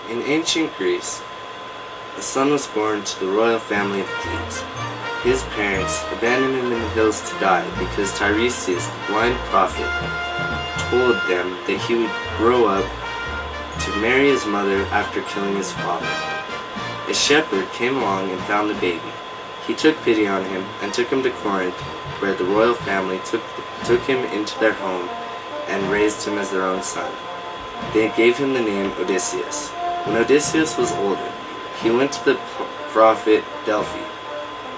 In ancient Greece, a son was born to the royal family of Thebes. His parents abandoned him in the hills to die because Tiresias, the blind prophet, told them that he would grow up to marry his mother after killing his father. A shepherd came along and found the baby. He took pity on him and took him to Corinth, where the royal family took him into their home and raised him as their own son. They gave him the name Odysseus. When Odysseus was older, he went to the prophet Delphi.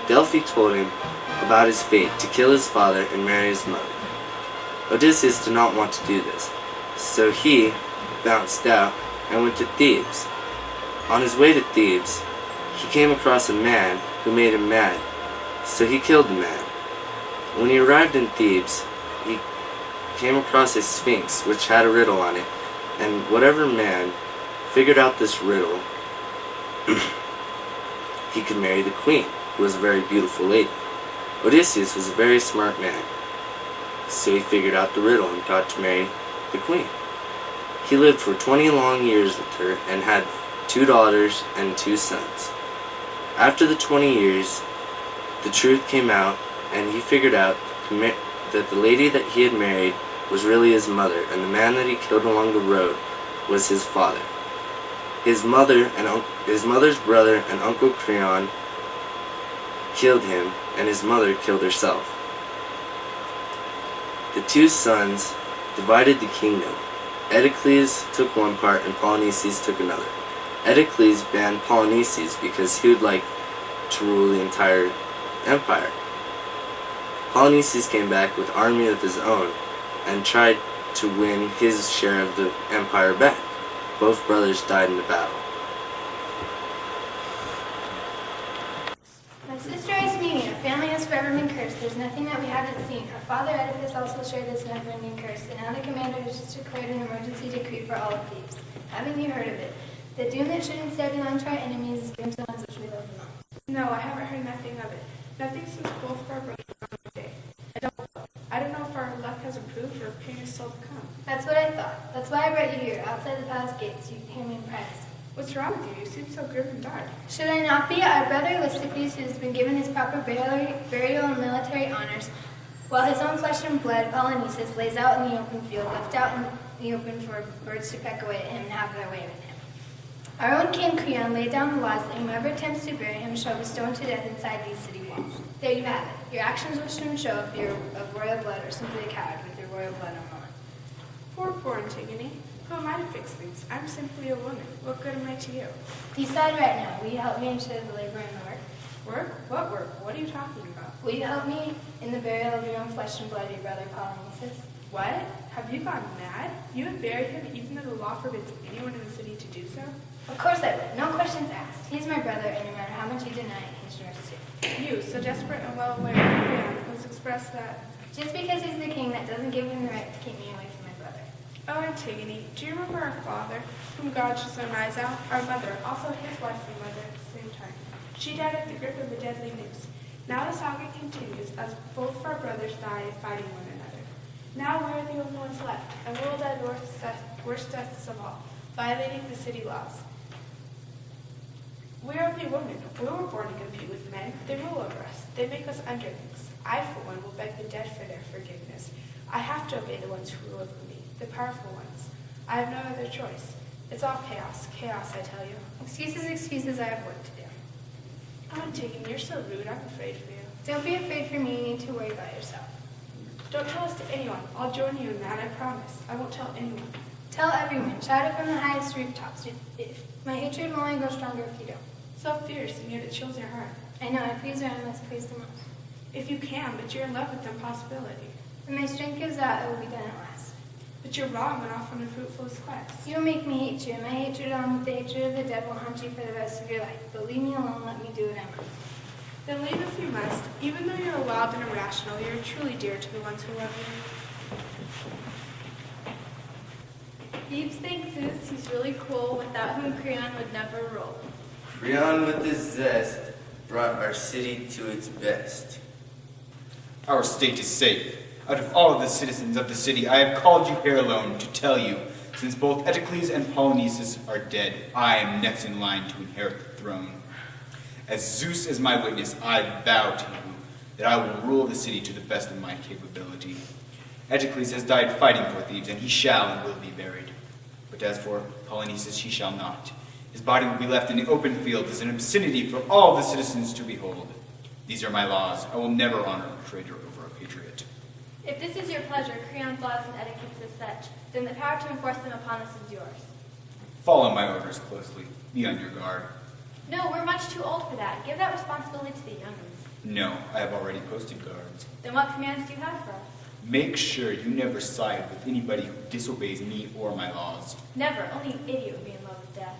Delphi told him about his fate to kill his father and marry his mother. Odysseus did not want to do this, so he bounced out and went to Thebes. On his way to Thebes, he came across a man who made him mad, so he killed the man. When he arrived in Thebes, he came across a sphinx which had a riddle on it, and whatever man figured out this riddle, he could marry the queen, who was a very beautiful lady. Odysseus was a very smart man, so he figured out the riddle and got to marry the queen. He lived for 20 long years with her and had 2 daughters and 2 sons. After the 20 years, the truth came out, and he figured out that the lady that he had married was really his mother, and the man that he killed along the road was his father. His mother's brother and Uncle Creon killed him, and his mother killed herself. The 2 sons divided the kingdom. Eteocles took one part and Polynices took another. Eteocles banned Polynices because he would like to rule the entire empire. Polynices came back with an army of his own and tried to win his share of the empire back. Both brothers died in the battle. My sister Ismene, our family has forever been cursed. There's nothing that we haven't seen. Our father Oedipus also shared this never-ending curse, and now the commander has just declared an emergency decree for all of Thebes. Haven't you heard of it? The doom that should instead belong to our enemies is given to the ones which we love the most. No, I haven't heard nothing of it. Nothing since both of our brothers were on this day. I don't know if our luck has improved or if pain is still to come. That's what I thought. That's why I brought you here, outside the palace gates. You can hear me in privacy. What's wrong with you? You seem so grim and dark. Should I not be? Our brother Lysippes, who has been given his proper burial and military honors, while his own flesh and blood, Polynices, lays out in the open field, left out in the open for birds to peck away at him and have their way with him. Our own king Creon laid down the laws that whoever attempts to bury him shall be stoned to death inside these city walls. There you have it. Your actions will soon show if you're of royal blood or simply a coward with your royal blood on. Poor Antigone. Who am I to fix things? I'm simply a woman. What good am I to you? Decide right now. Will you help me instead of the labor and the work? Work? What work? What are you talking about? Will you help me in the burial of your own flesh and blood, your brother Polynices? What? Have you gone mad? You would bury him even though the law forbids anyone in the city to do so? Of course I would. No questions asked. He's my brother, and no matter how much you deny it, he's yours too. You, so desperate and well aware of Creon, must express that. Just because he's the king, that doesn't give him the right to keep me away from my brother. Oh, Antigone, do you remember our father, whom God shall so rise out? Our mother, also his wife and mother at the same time. She died at the grip of a deadly noose. Now the saga continues as both of our brothers die fighting one another. Now we are the only ones left, and we will die the worst deaths of all, violating the city laws. We are only women. We were born to compete with men. They rule over us. They make us underlings. I, for one, will beg the dead for their forgiveness. I have to obey the ones who rule over me, the powerful ones. I have no other choice. It's all chaos. Chaos, I tell you. Excuses, excuses, I have work to do. Oh, Antigone, you're so rude. I'm afraid for you. Don't be afraid for me. You need to worry about yourself. Don't tell this to anyone. I'll join you in that, I promise. I won't tell anyone. Tell everyone. Shout it from the highest rooftops. My hatred will only grow stronger if you don't. So fierce, and yet it chills your heart. I know. I please her, I must please the most. If you can, but you're in love with the impossibility. When my strength gives out, it will be done at last. But you're wrong and off on a fruitfulest quest. You will make me hate you, and my hatred along with the hatred of the dead will haunt you for the rest of your life. But leave me alone, let me do what I must. Then leave if you must. Even though you're wild and irrational, you're truly dear to the ones who love you. Thebes thanks Zeus, he's really cool, without whom Creon would never rule. Creon with his zest brought our city to its best. Our state is safe. Out of all of the citizens of the city, I have called you here alone to tell you, Since both Eteocles and Polynices are dead, I am next in line to inherit the throne. As Zeus is my witness, I vow to you that I will rule the city to the best of my capability. Eteocles has died fighting for Thebes, and he shall and will be buried. But as for Polynices, he shall not. His body will be left in the open field as an obscenity for all the citizens to behold. These are my laws. I will never honor a traitor over a patriot. If this is your pleasure, Creon's laws and etiquettes as such, then the power to enforce them upon us is yours. Follow my orders closely. Be on your guard. No, we're much too old for that. Give that responsibility to the young ones. No, I have already posted guards. Then what commands do you have for us? Make sure you never side with anybody who disobeys me or my laws. Never. Only an idiot would be in love with death.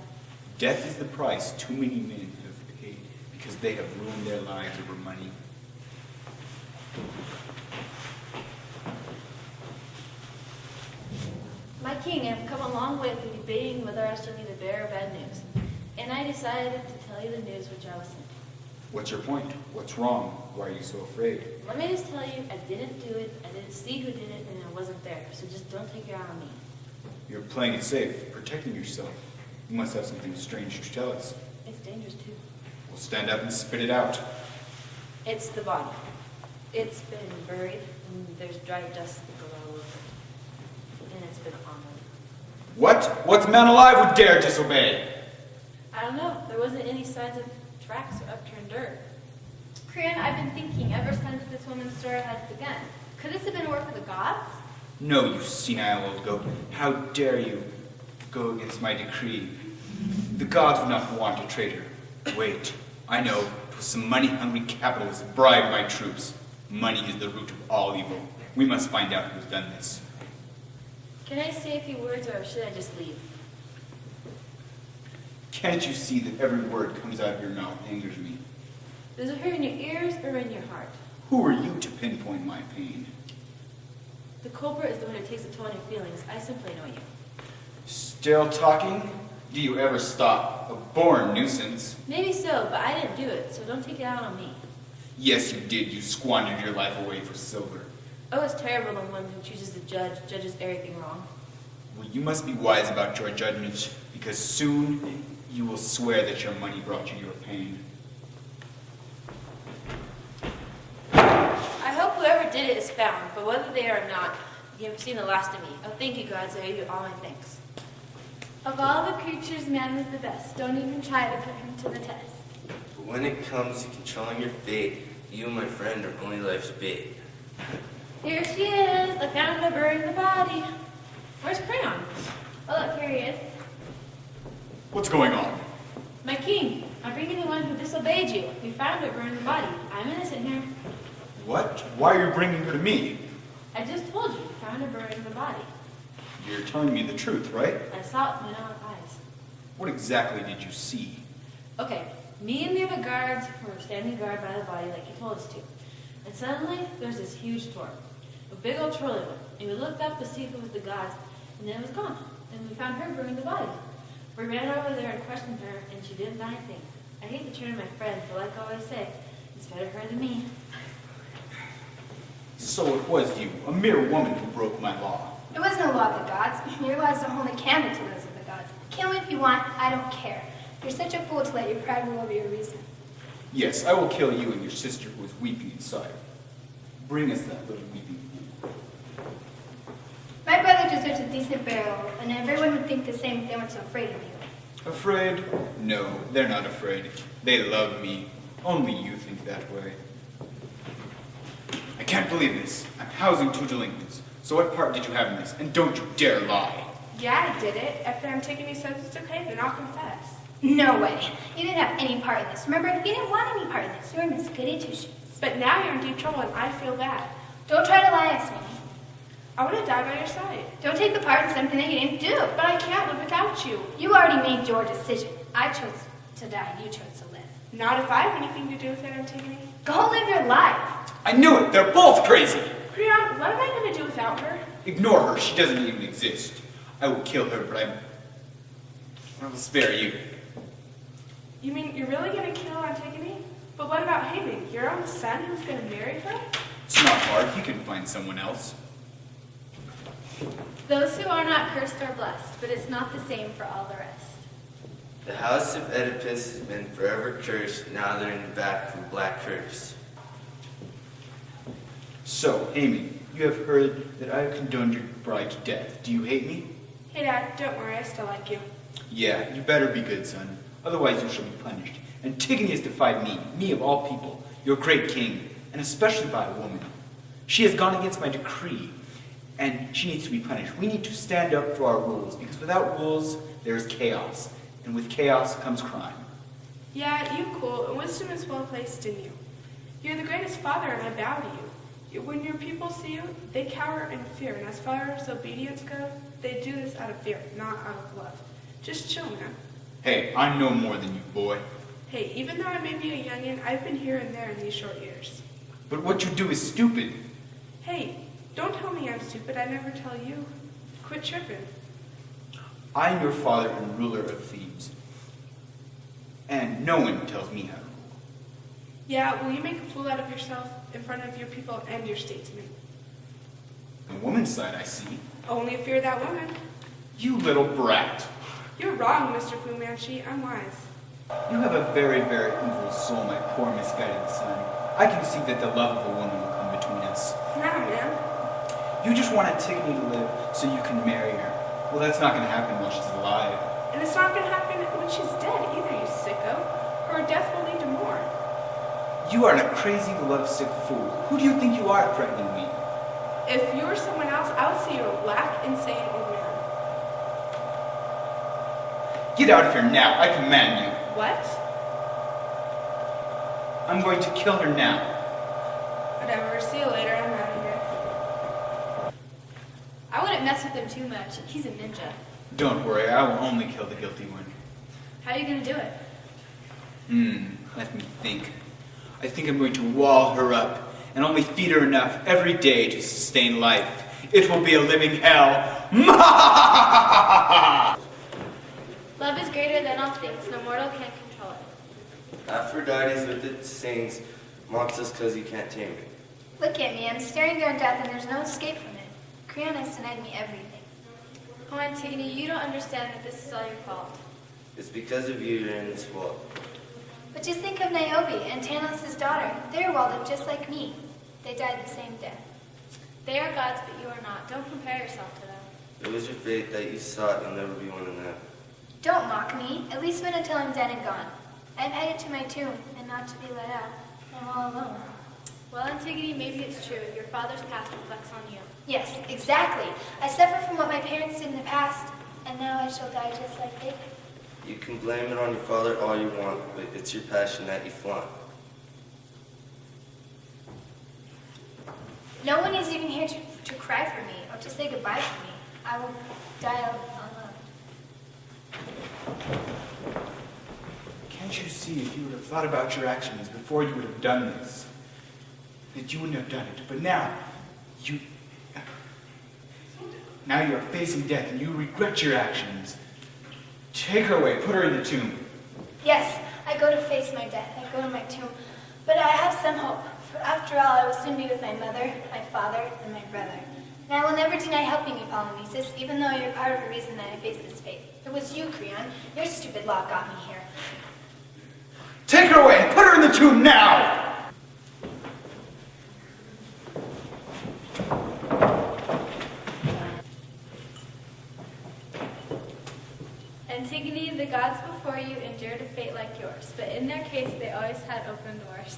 Death is the price too many men have paid because they have ruined their lives over money. My king, I have come a long way from debating whether I shall be the bearer of bad news. And I decided to tell you the news which I was sent. What's your point? What's wrong? Why are you so afraid? Let me just tell you, I didn't do it, I didn't see who did it, and I wasn't there. So just don't take it out on me. You're playing it safe, protecting yourself. You must have something strange to tell us. It's dangerous too. Well, stand up and spit it out. It's the body. It's been buried, and there's dry dust that all over it. And it's been honored. What? What man alive would dare disobey? I don't know. There wasn't any signs of tracks or upturned dirt. Creon, I've been thinking ever since this woman's story has begun. Could this have been work of the gods? No, you senile old goat. How dare you go against my decree? The gods would not want a traitor. Wait, I know. 'Twas some money-hungry capitalists bribed my troops. Money is the root of all evil. We must find out who's done this. Can I say a few words, or should I just leave? Can't you see that every word that comes out of your mouth angers me? Does it hurt in your ears or in your heart? Who are you to pinpoint my pain? The culprit is the one who takes a toll on your feelings. I simply know you. Still talking? Do you ever stop? A born nuisance. Maybe so, but I didn't do it, so don't take it out on me. Yes, you did. You squandered your life away for silver. Oh, it's terrible when one who chooses to judges everything wrong. Well, you must be wise about your judgments, because soon you will swear that your money brought you your pain. I hope whoever did it is found, but whether they are or not, you haven't seen the last of me. Oh, thank you, gods. I owe you all my thanks. Of all the creatures, man was the best. Don't even try to put him to the test. But when it comes to controlling your fate, you, my friend, are only life's bait. Here she is. I found her buried in the body. Where's Creon? Oh, look, here he is. What's going on? My king, I'm bringing the one who disobeyed you. We found her burned in the body. I'm innocent here. What? Why are you bringing her to me? I just told you, found her buried in the body. You're telling me the truth, right? I saw it with my own eyes. What exactly did you see? Okay, me and the other guards were standing guard by the body like you told us to. And suddenly, there's this huge storm. A big old trolley one. And we looked up to see if it was the gods, and then it was gone. And we found her burned in the body. We ran over there and questioned her, and she didn't deny anything. I hate to turn my friend, but like I always say, it's better her than me. So it was you, a mere woman, who broke my law. It was no law of the gods. Your laws don't hold a candle to those of the gods. Kill me if you want. I don't care. You're such a fool to let your pride rule over your reason. Yes, I will kill you and your sister who is weeping inside. Bring us that little weeping fool. My brother deserves a decent burial, and everyone would think the same if they weren't so afraid of you. Afraid? No, they're not afraid. They love me. Only you think that way. I can't believe this. I'm housing two delinquents. So what part did you have in this? And don't you dare lie. Yeah, I did it. After Antigone says it's okay, then I'll confess. No way. You didn't have any part in this. Remember, you didn't want any part in this. You were Miss Goody Two-Shoes. But now you're in deep trouble and I feel bad. Don't try to lie, Antigone. I want to die by your side. Don't take the part in something that you didn't do. But I can't live without you. You already made your decision. I chose to die. You chose to live. Not if I have anything to do with it, Antigone. Go live your life. I knew it! They're both crazy! Creon, what am I going to do without her? Ignore her. She doesn't even exist. I will kill her, but I will spare you. You mean you're really going to kill Antigone? But what about Haman, your own son who's going to marry her? It's not hard. He can find someone else. Those who are not cursed are blessed, but it's not the same for all the rest. The house of Oedipus has been forever cursed, now they're in the back from black curse. So, Amy, you have heard that I have condoned your bride to death. Do you hate me? Hey, Dad, don't worry, I still like you. Yeah, you better be good, son. Otherwise you shall be punished. Antigone has defied me of all people, your great king, and especially by a woman. She has gone against my decree, and she needs to be punished. We need to stand up for our rules, because without rules, there is chaos. And with chaos comes crime. Yeah, you cool, and wisdom is well placed in you. You're the greatest father, and I bow to you. When your people see you, they cower in fear, and as far as obedience goes, they do this out of fear, not out of love. Just chill, man. Hey, I know more than you, boy. Hey, even though I may be a youngin', I've been here and there in these short years. But what you do is stupid. Hey, don't tell me I'm stupid, I never tell you. Quit tripping. I am your father and ruler of Thebes. And no one tells me how to rule. Yeah, will you make a fool out of yourself in front of your people and your statesmen? The woman's side, I see. Only if you're that woman. You little brat. You're wrong, Mr. Fu Manchu. I'm wise. You have a very, very evil soul, my poor misguided son. I can see that the love of a woman will come between us. Nah, man. You just want Antigone to live so you can marry her. Well, that's not going to happen while she's alive. And it's not going to happen when she's dead either, you sicko. Her death will lead to more. You are a crazy, lovesick fool. Who do you think you are threatening me? If you were someone else, I would say you're a whack, insane old man. Get out of here now. I command you. What? I'm going to kill her now. Whatever. See you later. I'm out of here. I wouldn't mess with him too much. He's a ninja. Don't worry. I will only kill the guilty one. How are you going to do it? Let me think. I think I'm going to wall her up and only feed her enough every day to sustain life. It will be a living hell. Love is greater than all things. No mortal can control it. Aphrodite with it sings, mocks us because you can't tame it. Look at me. I'm staring down death and there's no escape from it. Creon has denied me everything. Oh, Antigone, you don't understand that this is all your fault. It's because of you you're in this world. But just think of Niobe and Tanos' daughter. They're walled up just like me. They died the same death. They are gods, but you are not. Don't compare yourself to them. It was your fate that you sought, you'll never be one of them. Don't mock me. At least wait until I'm dead and gone. I'm headed to my tomb, and not to be let out. I'm all alone. Well, Antigone, maybe it's true. Your father's past reflects on you. Yes, exactly. I suffer from what my parents did in the past, and now I shall die just like they did. You can blame it on your father all you want, but it's your passion that you flaunt. No one is even here to cry for me or to say goodbye to me. I will die alone. Can't you see if you would have thought about your actions before you would have done this, that you wouldn't have done it? But now you're facing death and you regret your actions. Take her away. Put her in the tomb. Yes, I go to face my death. I go to my tomb. But I have some hope. For after all, I will soon be with my mother, my father, and my brother. And I will never deny helping you, Polynices, even though you're part of the reason that I face this fate. It was you, Creon. Your stupid law got me here. Take her away and put her in the tomb now! Antigone, the gods before you endured a fate like yours, but in their case, they always had open doors.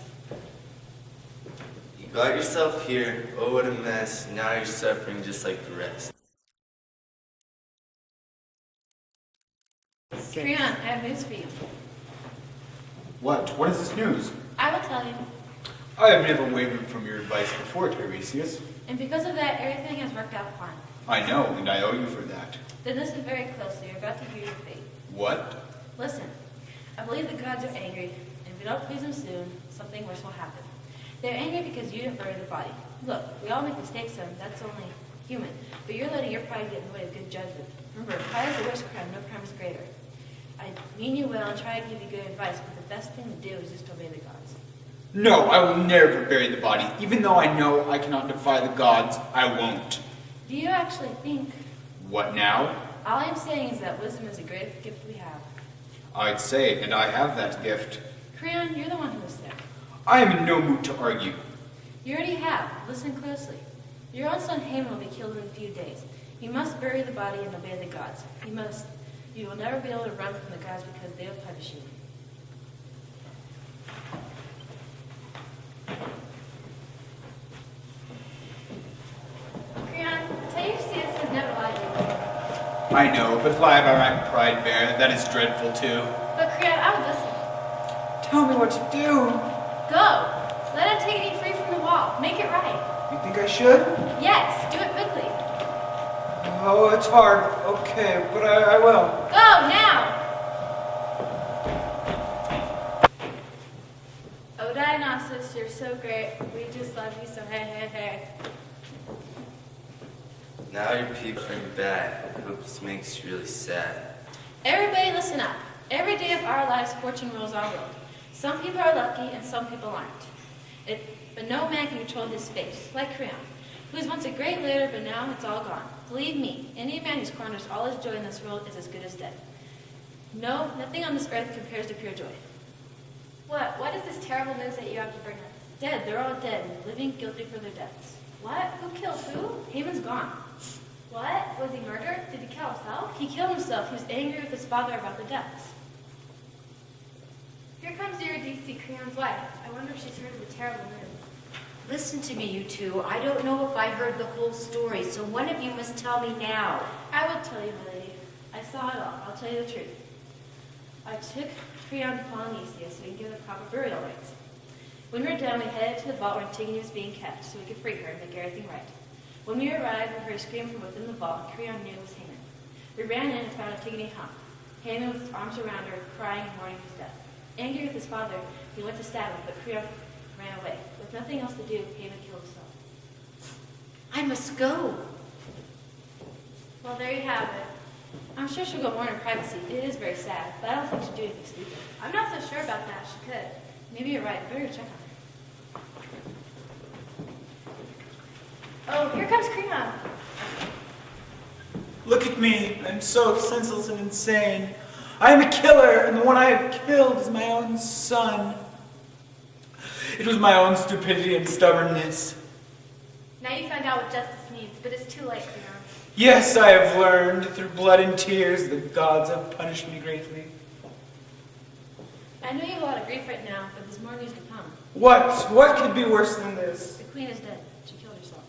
You got yourself here, oh what a mess, now you're suffering just like the rest. Creon, I have news for you. What? What is this news? I will tell you. I have never wavered from your advice before, Tiresias. And because of that, everything has worked out fine. I know, and I owe you for that. Then listen very closely. You're about to hear your fate. What? Listen, I believe the gods are angry, and if we don't please them soon, something worse will happen. They're angry because you didn't bury the body. Look, we all make mistakes, son. That's only human. But you're letting your pride get in the way of good judgment. Remember, pride is the worst crime. No crime is greater. I mean you well and try to give you good advice, but the best thing to do is just obey the gods. No, I will never bury the body. Even though I know I cannot defy the gods, I won't. Do you actually think? What now? All I'm saying is that wisdom is the greatest gift we have. I'd say, and I have that gift. Creon, you're the one who was sick. I am in no mood to argue. You already have. Listen closely. Your own son Haman will be killed in a few days. You must bury the body and obey the gods. You will never be able to run from the gods because they will punish you. Creon, Tiresias has never lied to you. I know, but lie by my pride bear, that is dreadful too. But Creon, I would listen. Tell me what to do. Go. Let Antigone free from the wall. Make it right. You think I should? Yes, do it quickly. Oh, it's hard. Okay, but I will. Go, now! Oh, Dionysus, you're so great. We just love you so hey, hey, hey. Now your peeps are bad. I hope this makes you really sad. Everybody listen up. Every day of our lives, fortune rules our world. Some people are lucky and some people aren't. But no man can control his fate, like Creon, who was once a great leader, but now it's all gone. Believe me, any man who squanders all his joy in this world is as good as dead. No, nothing on this earth compares to pure joy. What is this terrible news that you have to bring us? Dead, they're all dead, living guilty for their deaths. What? Who killed who? Haman's gone. What? Was he murdered? Did he kill himself? He killed himself. He was angry with his father about the deaths. Here comes Eurydice, Creon's wife. I wonder if she's heard of the terrible news. Listen to me, you two. I don't know if I heard the whole story, so one of you must tell me now. I will tell you, my lady. I saw it all. I'll tell you the truth. I took Creon to Polynices so we could give the proper burial rites. When we were done, we headed to the vault where Antigone was being kept so we could free her and make everything right. When we arrived, we heard a scream from within the vault, and Creon knew it was Haman. We ran in and found Antigone hung. Haman with his arms around her, crying and mourning his death. Angry with his father, he went to stab him, but Creon ran away. With nothing else to do, Haman killed himself. I must go. Well, there you have it. I'm sure she'll go mourn in privacy. It is very sad, but I don't think she'll do anything stupid. I'm not so sure about that. She could. Maybe you're right. Better check on Oh, here comes Creon. Look at me. I'm so senseless and insane. I am a killer, and the one I have killed is my own son. It was my own stupidity and stubbornness. Now you find out what justice means, but it's too late, Creon. Yes, I have learned through blood and tears the gods have punished me greatly. her. I know you have a lot of grief right now, but there's more news to come. What could be worse than this? The queen is dead. She killed herself.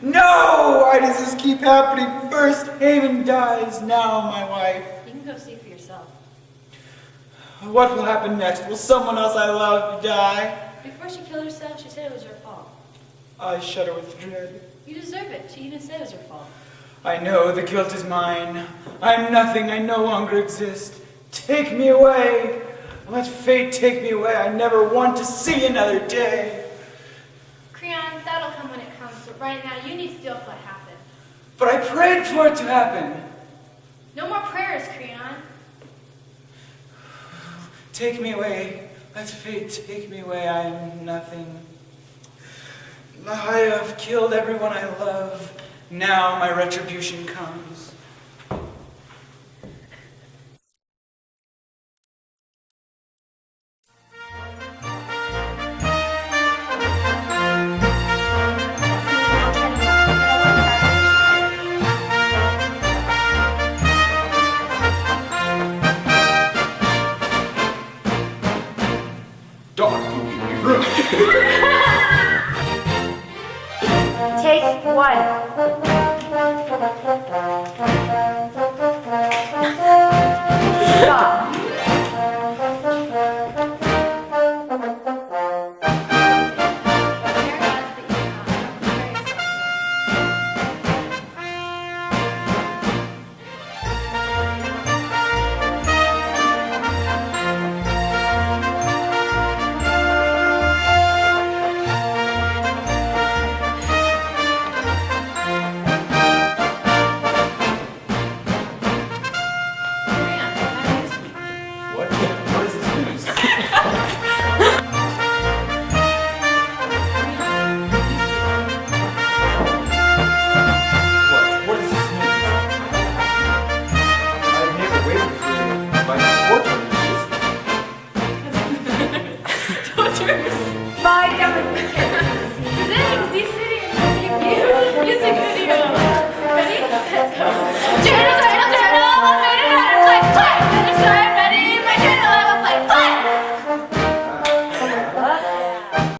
No! Why does this keep happening? First Haman dies, now my wife. You can go see for yourself. What will happen next? Will someone else I love die? Before she killed herself, she said it was your fault. I shudder with dread. You deserve it. She even said it was your fault. I know the guilt is mine. I am nothing. I no longer exist. Take me away. Let fate take me away. I never want to see another day. Creon, that'll come when it comes, but right now you need to deal with what happened. But I prayed for it to happen. No more prayers, Creon. Take me away. Let fate take me away. I am nothing. I have killed everyone I love. Now my retribution comes.